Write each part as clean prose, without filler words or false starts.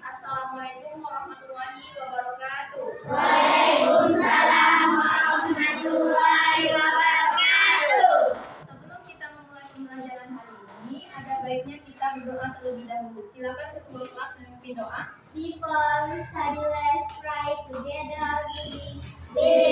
Assalamualaikum warahmatullahi wabarakatuh. Waalaikumsalam warahmatullahi wabarakatuh. Sebelum kita memulai pembelajaran hari ini, ada baiknya kita berdoa terlebih dahulu. Silakan ketua kelas memimpin doa. Before we study, let's pray together. Waalaikumsalam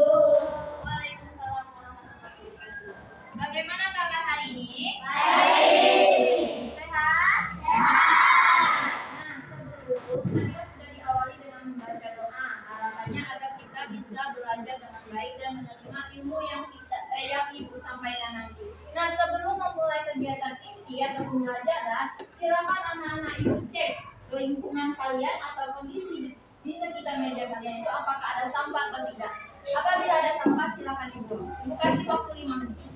warahmatullahi wabarakatuh. Bagaimana kabar hari ini? Baik. Sehat? Sehat. Nah, sebelum tadi kan sudah diawali dengan membaca doa. Harapannya agar kita bisa belajar dengan baik dan menerima ilmu yang Ibu sampaikan nanti. Nah, sebelum memulai kegiatan inti atau pembelajaran, silakan anak-anak Ibu cek lingkungan kalian atau kondisi di sekitar meja kalian itu apakah ada sampah atau tidak. Apabila ada sampah, silakan Ibu. Ibu kasih waktu 5 menit.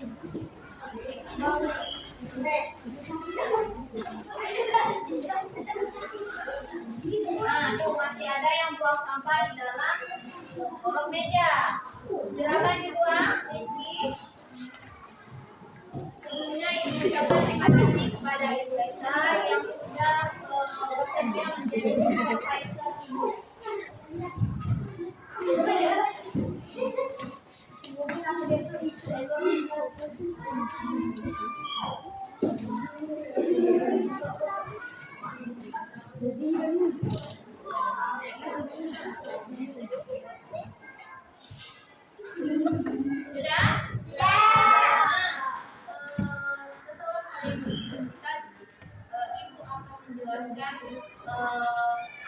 Nah, tuh masih ada yang buang sampah di dalam kolong meja. Silakan dibuang, Rizky. Sebelumnya Ibu ucapkan terima kasih kepada Ibu Esa yang sudah bersedia menjadi supervisor Ibu. Sudah? Setelah kalian diskusi tadi, Ibu akan menjelaskan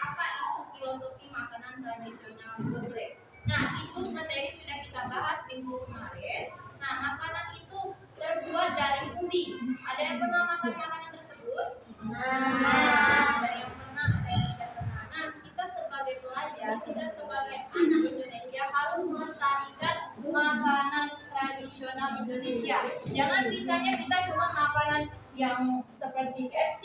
apa itu filosofi makanan tradisional geprek. Nah, itu materi sudah kita bahas minggu kemarin. Nah, makanan itu terbuat dari ubi. Ada yang pernah makan makanan tersebut? Ada yang pernah, ada yang tidak pernah. Nah, kita sebagai pelajar, kita sebagai anak Indonesia harus melestarikan makanan tradisional Indonesia. Jangan bisanya kita cuma makanan yang seperti KFC,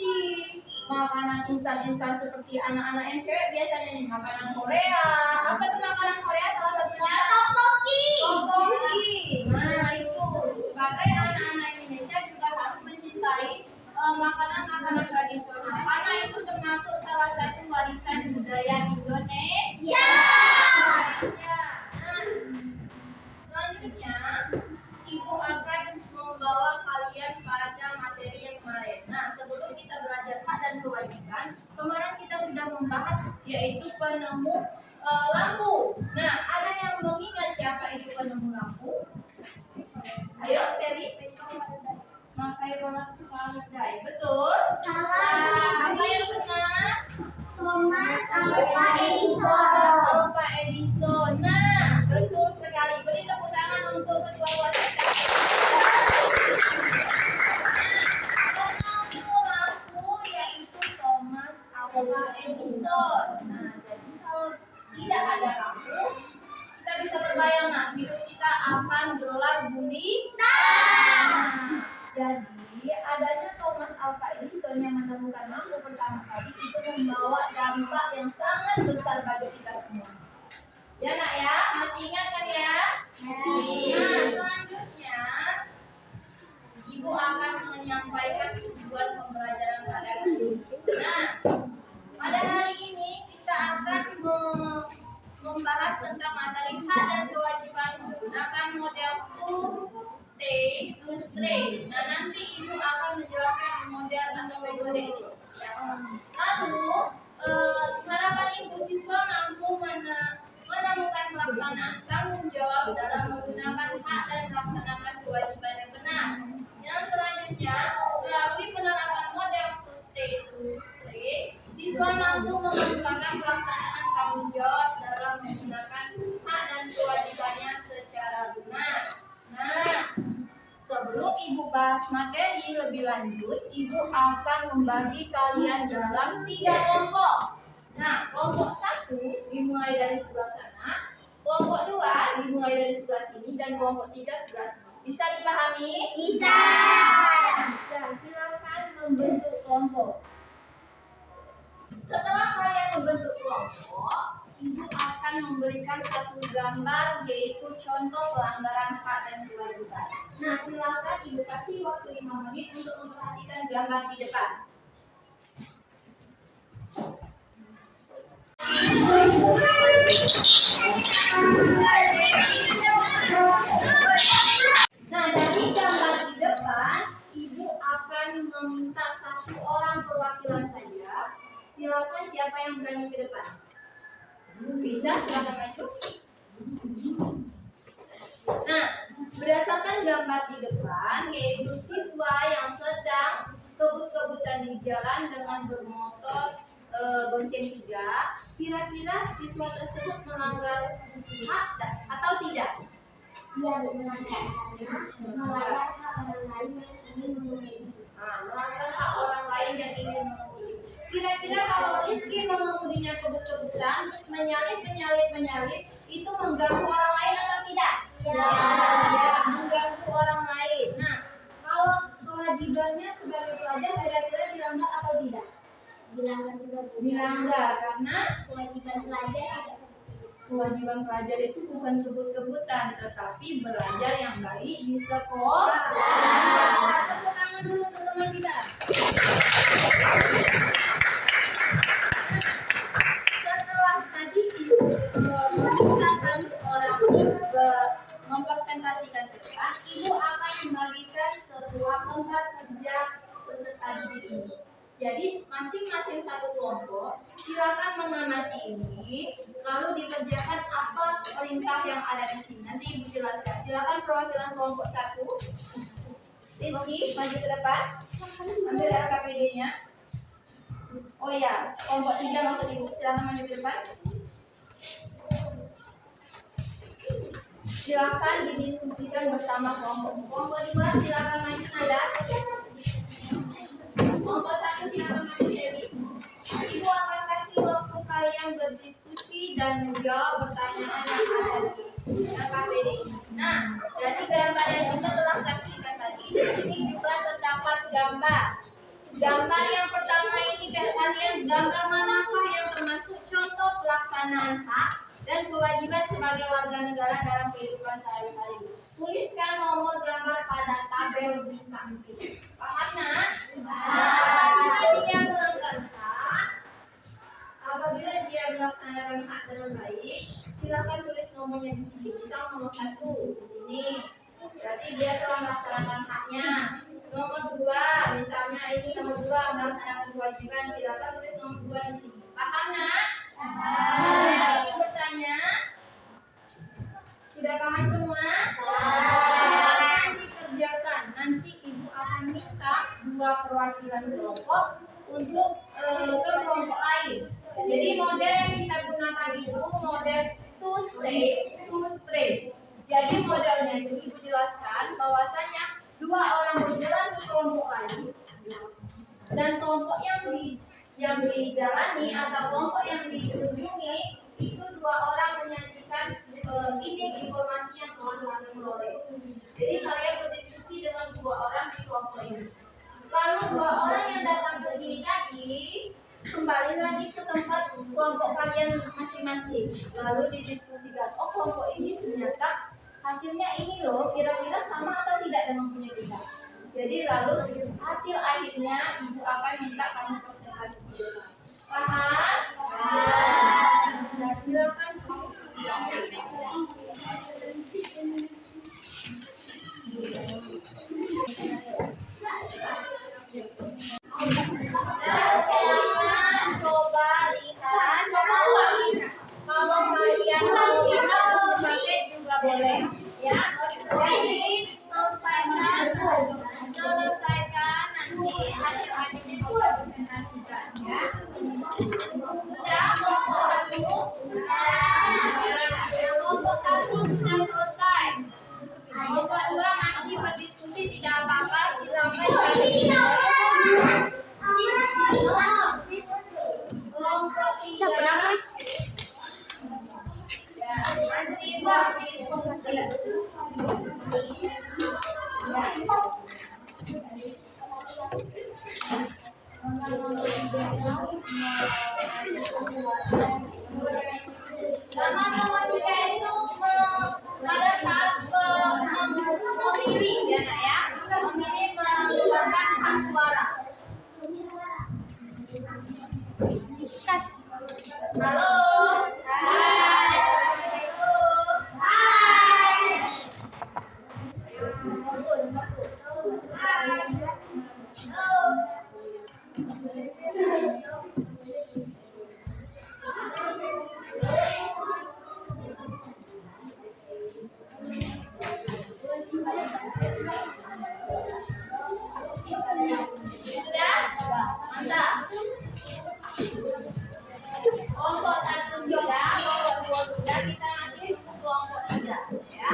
makanan instan-instan seperti anak-anak yang cewek biasanya nih makanan Korea. Apa tuh makanan Korea salah satunya? Tteokbokki. Tteokbokki. Nah, itu sebagai anak-anak Indonesia juga harus mencintai makanan-makanan tradisional karena itu termasuk salah satu warisan budaya Indonesia. Nah, selanjutnya Ibu akan membawa kalian pada materi yang kemarin. Nah, sebelum kita belajar hak dan kewajiban, kemarin kita sudah membahas yaitu penemu lampu. Nah, ada yang mengingat siapa itu penemu lampu? Ayo, Sally. Makai Faraday. Betul? Salah. Apa yang benar? Thomas Alva Edison. Thomas Alva Edison. Nah, betul sekali. Beri tepuk tangan untuk ketua kelas kita. Penemu lampu yaitu Thomas Alva Edison. Nah, tidak ada lampu, kita bisa terbayang nah hidup kita akan gelap gulita. Jadi adanya Thomas Alva Edison yang menemukan lampu pertama kali itu membawa dampak yang sangat besar bagi kita semua. Ya nak ya, masih ingat kan ya? Masih. Nah selanjutnya Ibu akan menyampaikan tujuan pembelajaran pada hari ini. Nah, pada hari ini kita akan membahas tentang materi hak dan kewajiban menggunakan model to stay, to stray. Nah, nanti Ibu akan menjelaskan model atau metode ini seperti apa. Lalu, harapan Ibu siswa mampu menemukan pelaksanaan tanggung jawab dalam menggunakan hak dan melaksanakan kewajiban yang benar. Yang selanjutnya, melalui penerapan model to stay, to stray, siswa mampu mengembangkan pelaksanaan tanggung jawab dalam menggunakan hak dan kewajibannya secara benar. Nah, sebelum Ibu bahas materi lebih lanjut, Ibu akan membagi kalian dalam 3 kelompok. Nah, kelompok 1 dimulai dari sebelah sana, kelompok 2 dimulai dari sebelah sini, dan kelompok 3 sebelah sini. Bisa dipahami? Bisa. Nah, silakan membentuk kelompok. Setelah kalian membentuk kelompok, Ibu akan memberikan satu gambar yaitu contoh pelanggaran hak dan kewajiban. Nah, silakan Ibu kasih waktu 5 menit untuk memperhatikan gambar di depan. Nah, dari gambar di depan, Ibu akan meminta 1 orang perwakilan saja. Silakan siapa yang berani ke depan. Bisa, silakan maju. Nah, berdasarkan gambar di depan, yaitu siswa yang sedang kebut-kebutan di jalan dengan bermotor bonceng 3, kira-kira siswa tersebut melanggar hak atau tidak? Dia melanggar hak orang lain yang ingin mengemudi. Melanggar hak orang lain yang ingin mengemudi. Kira-kira kalau Rizky mengemudinya kebut-kebutan terus menyalip, itu mengganggu orang lain atau tidak? Ya, mengganggu orang lain. Nah, kalau kewajibannya sebagai pelajar kira-kira dilanggar atau tidak? Dilanggar juga. Dilanggar karena Kewajiban pelajar tidak. kewajiban pelajar itu bukan kebut-kebutan, tetapi belajar yang baik di sekolah. Tepuk tangan dulu untuk teman kita. Setelah tadi Ibu meminta 1 orang mempresentasikan depan, Ibu akan membagikan sebuah tempat kerja peserta didik ini. Jadi masing-masing 1 kelompok silakan mengamati ini, lalu dikerjakan apa perintah yang ada di sini. Nanti Ibu jelaskan. Silakan perwakilan kelompok 1. Rizky, maju ke depan. Ambil RKPD-nya. Oh ya, kelompok 3 maksud Ibu. Silakan maju ke depan. Silakan didiskusikan bersama kelompok. Kelompok 2 silakan maju nada. Kelompok 1 silakan maju jadi. Ibu akan kasih waktu kalian berdiskusi dan menjawab pertanyaan yang ada di RKPD ini. Nah, dari gambar yang kita telah saksikan tadi, di sini juga terdapat gambar. Gambar yang pertama ini kalian gambar manakah yang termasuk contoh pelaksanaan hak dan kewajiban sebagai warga negara dalam kehidupan sehari-hari. Tuliskan nomor gambar pada tabel di samping. Paham nak? Apabila dia melanggar hak, apabila dia melaksanakan hak dengan baik, silakan tulis nomornya di sini. Misal nomor 1 di sini. Berarti dia telah melaksanakan haknya. Nomor 2, misalnya ini nomor 2 melaksanakan kewajiban, silakan tulis nomor 2 di sini. Paham nak? Lagi bertanya? Sudah paham semua? Silakan dikerjakan. Nanti Ibu akan minta 2 perwakilan kelompok untuk ke kelompok lain. Jadi model yang kita gunakan itu model to stay, to stray. Jadi modelnya itu Ibu jelaskan bahwasanya 2 orang berjalan ke kelompok lain dan kelompok yang dijalani atau kelompok yang dikunjungi itu 2 Dua orang yang datang ke sini tadi kembali lagi ke tempat kelompok kalian masing-masing. Lalu didiskusikan, oh kelompok ini ternyata hasilnya ini loh, kira-kira sama atau tidak dengan punya kita. Jadi lalu hasil akhirnya ibu akan minta kamu presentasi di depan. Paham? Nah, silakan. Coba lihat, kalau kalian mau pakai juga boleh, ya. Jadi selesaikan nanti hasil akhirnya juga presentasikan, ya. Sudah kelompok satu, kelompok satu sudah selesai. Kelompok dua masih berdiskusi, tidak apa-apa, silakan cari. Kelompok tiga masih berdiskusi. Nama-nama tiga itu pada saat memilih ya nak ya, memilih mengeluarkan hak suara. Halo. Hai. Halo. Hai. Bagus, bagus. Hai. Halo. Sudah? Mantap. Kelompok satu sudah, kelompok dua sudah, kita masih ke kelompok tiga, ya.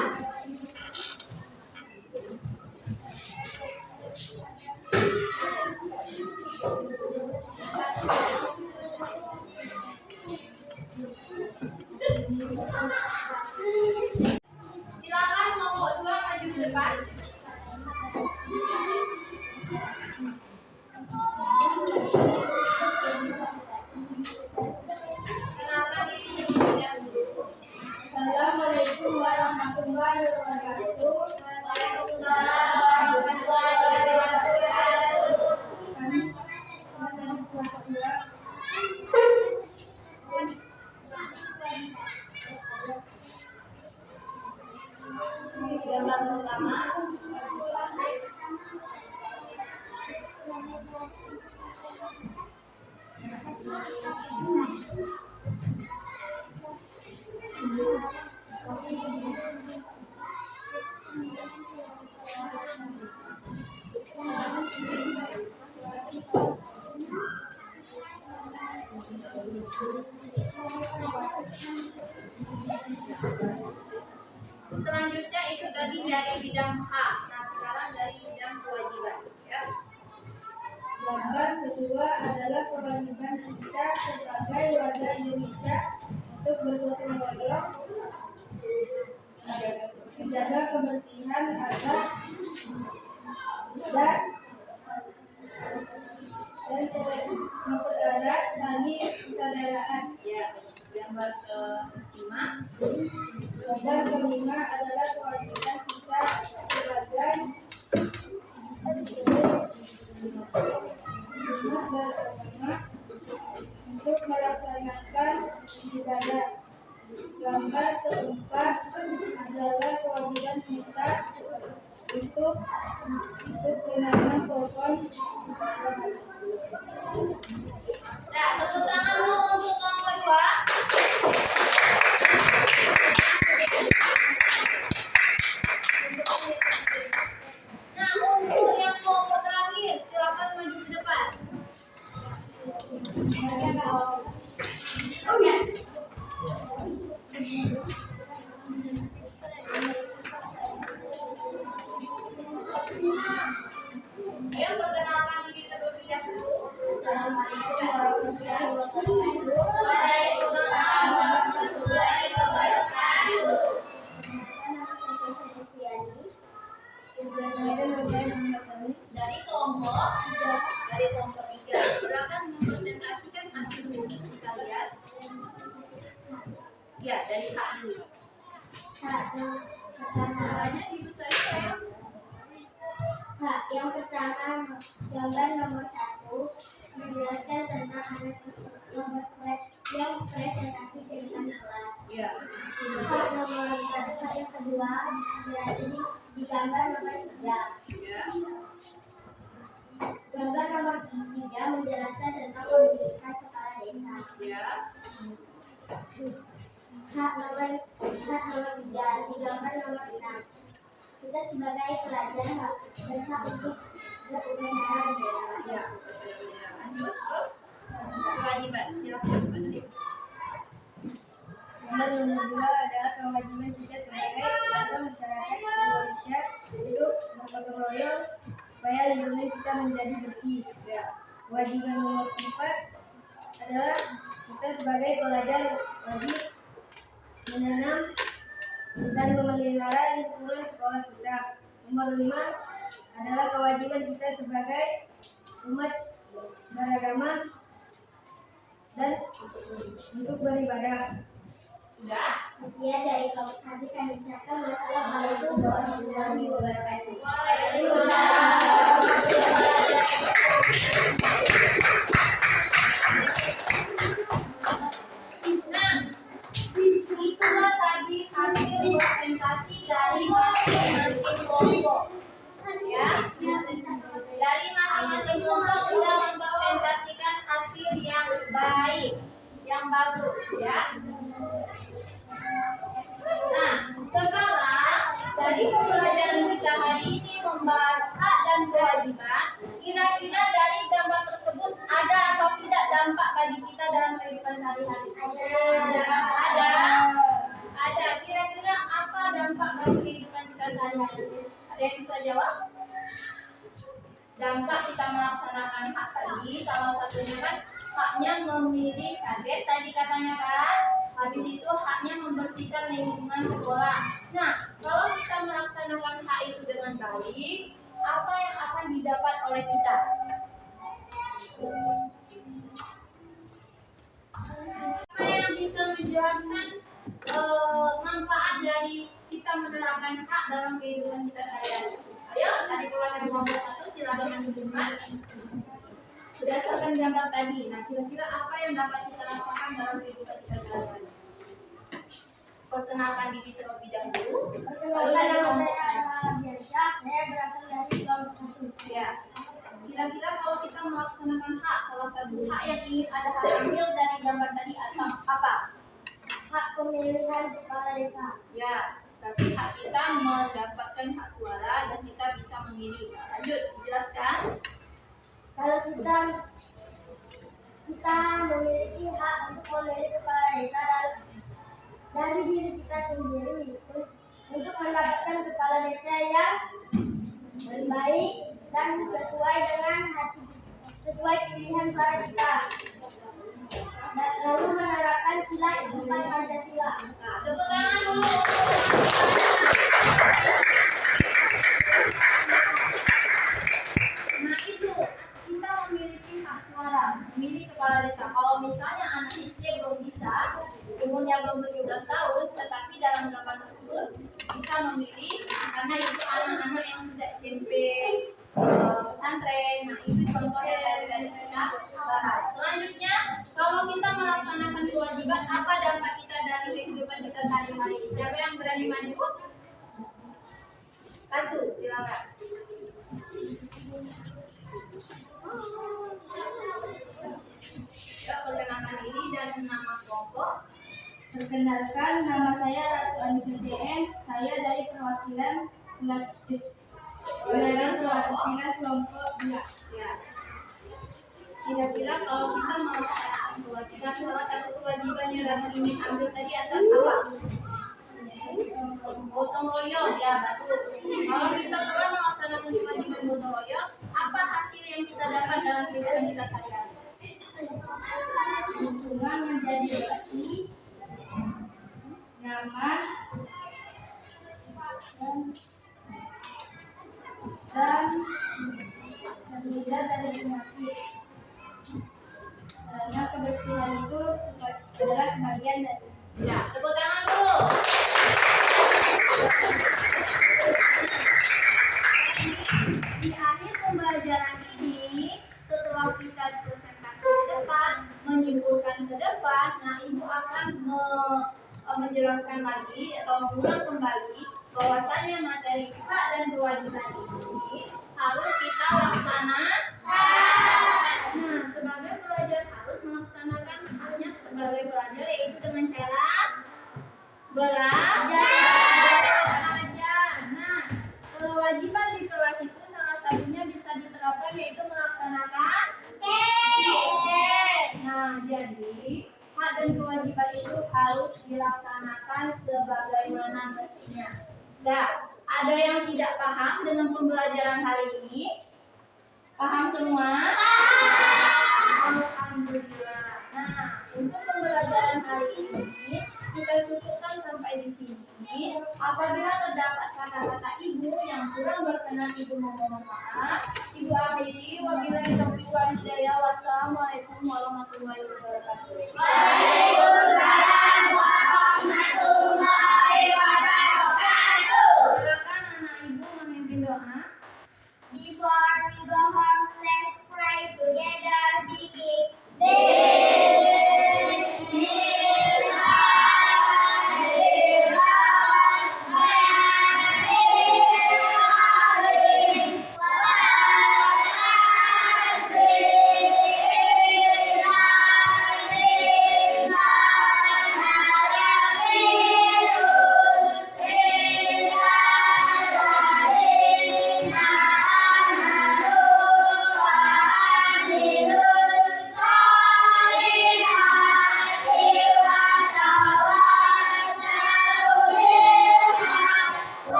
Silakan kelompok dua maju ke depan. Kenalkan diri dulu. Assalamualaikum warahmatullahi wabarakatuh. Waalaikumsalam warahmatullahi wabarakatuh. Kami kelas 2. Gambar pertama. Selanjutnya itu tadi dari bidang A. Nah sekarang dari bidang kewajiban. Ya. Gambar kedua adalah kewajiban kita sebagai warga Indonesia untuk bergotong royong, menjaga kebersihan agar dan mempererat tali persaudaraan. Ya. Gambar kelima. Gambar kelima adalah kewajiban kita sebagai umat beragama untuk melaksanakan ibadah. Gambar keempat adalah kewajiban kita untuk menanam pohon. Nah, tepuk tangan dulu untuk kelompok dua. Nah, untuk yang kelompok terakhir, silakan maju ke depan. Oh ya. Ayo perkenalkan diri terlebih dahulu. Assalamualaikum warahmatullahi wabarakatuh. sekalian? Ya, dari hak dulu. Caranya itu saja. Hak yang pertama, gambar nomor 1 menjelaskan tentang anak yang presentasi di depan kelas. Ya. Hak nomor 1, hak yang kedua berarti di gambar nomor 3. Ya. Gambar nomor 3 menjelaskan tentang pemilihan kepala desa. Ya. Hak nomor 3 di gambar nomor 6. Kita sebagai pelajar berhak untuk berusaha di daerah. Ya. Lanjut ke kewajiban. Silakan Pak Nuri. Nomor 2 adalah kewajiban kita sebagai warga masyarakat Indonesia untuk bergotong royong supaya lingkungan kita menjadi bersih. Ya. Kewajiban nomor 4 adalah kita sebagai pelajar wajib menanam dan memelihara lingkungan sekolah kita. Nomor 5 adalah kewajiban kita sebagai umat beragama dan untuk beribadah. Sudah. Sekian dari kelompok kami ucapkan wassalamualaikum warahmatullahi wabarakatuh. Nah, itulah tadi hasil presentasi dari masing-masing kelompok. Ya, dari masing-masing kelompok sudah mempresentasikan hasil yang baik, yang bagus, ya. Nah, sekarang dari pembelajaran kita hari ini membahas hak dan kewajiban. Kira-kira dari gambar tersebut ada atau tidak dampak bagi kita dalam kehidupan sehari-hari? Ada. Kira-kira apa dampak bagi kehidupan kita sehari-hari? Ada yang bisa jawab? Dampak kita melaksanakan hak tadi, salah satunya kan haknya memilih kades tadi katanya kan. Habis itu haknya membersihkan lingkungan sekolah. Nah, kalau kita melaksanakan hak itu dengan baik, apa yang akan didapat oleh kita? Apa yang bisa menjelaskan manfaat dari kita menerapkan hak dalam kehidupan kita sehari-hari? Ayo, dari keluarga nomor 1 silakan menunjukkan berdasarkan gambar tadi. Nah, kira-kira apa yang dapat kita rasakan dalam kehidupan kita sehari-hari? Perkenalkan diri terlebih dahulu. Perkenalkan, nama saya Biansyah. Saya berasal dari kelompok 1. Ya. Kira-kira kalau kita melaksanakan hak, salah satu hak yang ingin ada hasil dari gambar tadi atau apa? Hak pemilihan kepala desa. Ya, berarti hak kita mendapatkan hak suara dan kita bisa memilih. Lanjut, jelaskan. Kalau kita memiliki hak untuk memilih kepala desa dari diri kita sendiri untuk mendapatkan kepala desa yang baik dan sesuai dengan sesuai pilihan suara kita. Dan lalu menerapkan sila kehidupan Pancasila. Nah, tepuk tangan dulu. Nah itu, kita memiliki hak suara, memilih kepala desa. Kalau misalnya anak SD belum bisa, umurnya belum 17 tahun, tetapi dalam gambar tersebut bisa memilih karena itu anak-anak yang sudah SMP, pesantren. Nah itu contohnya dari kita bahas. Selanjutnya, kalau kita melaksanakan kewajiban, apa dampak kita dari kehidupan kita sehari-hari? Siapa yang berani maju? Satu, silakan. Ya, perkenalkan diri dan nama kelompok. Perkenalkan, nama saya Anissa JN. Saya dari perwakilan kelompok 2. Ya. Kira-kira kalau kita melaksanakan kewajiban, salah satu kewajiban yang dapat ingin ambil tadi atau apa? Gotong royong, ya bagus. Kalau kita telah melaksanakan kewajiban gotong royong, apa hasil yang kita dapat dalam kehidupan kita sehari-hari? Lingkungan menjadi bersih, nyaman, dan terhindar dari penyakit. Karena kebersihan itu adalah kebahagiaan dari. Ya, tepuk tangan dulu. Di akhir pembelajaran ini, setelah kita presentasi ke depan, menyimpulkan ke depan, nah Ibu akan menjelaskan lagi atau mengulang kembali bahwasannya materi hak dan kewajiban ini harus kita laksanakan. Nah, sebagai pelajar harus melaksanakan haknya sebagai pelajar, yaitu dengan cara belajar. Nah, kewajiban di kelas itu salah satunya bisa diterapkan yaitu melaksanakan tiket. Nah, jadi hak dan kewajiban itu harus dilaksanakan sebagaimana mestinya. Nah, ada yang tidak paham dengan pembelajaran hari ini? Paham semua? Alhamdulillah. Nah, untuk pembelajaran hari ini kita cukupkan sampai di sini. Apabila terdapat kata-kata Ibu yang kurang berkenan, Ibu mohon maaf.